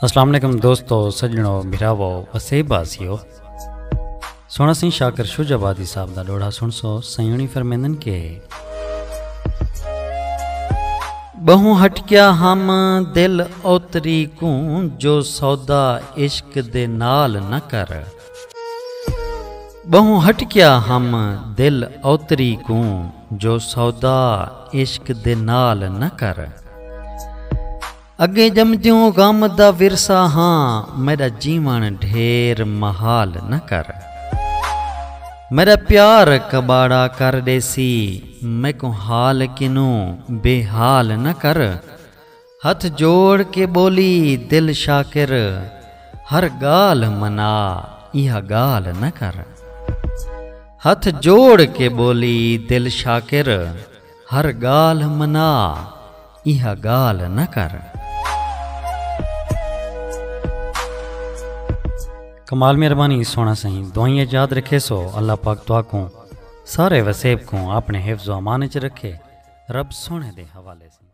अस्सलाम वालेकुम दोस्तों, सजनों, भिरावो, वसेबासियो। सोना सिंह शाकर शुजाबादी साहब दा लोड़ा सुन सो सयूनी फरमेंदन के बहु हटक्या हम दिल ओतरी को जो सौदा इश्क दे नाल न कर। बहु हटक्या हम दिल ओतरी को जो सौदा इश्क दे नाल न कर। अगे जमद्यों गम दा विरसा हाँ मेरा जीवन ढेर महाल न कर। मेरा प्यार कबाड़ा कर देसी मैं को हाल किनू बेहाल न कर। हथ जोड़ के बोली दिल शाकिर हर गाल मना यह गाल न कर। हथ जोड़ के बोली दिल शाकिर हर गाल मना यह गाल न कर। कमाल मेहरबानी सोना सही दुआएं याद रखे सो अल्लाह पाक दुआ को सारे वसेब को अपने हिफ्ज़ व अमान च रखे। रब सोने दे हवाले से।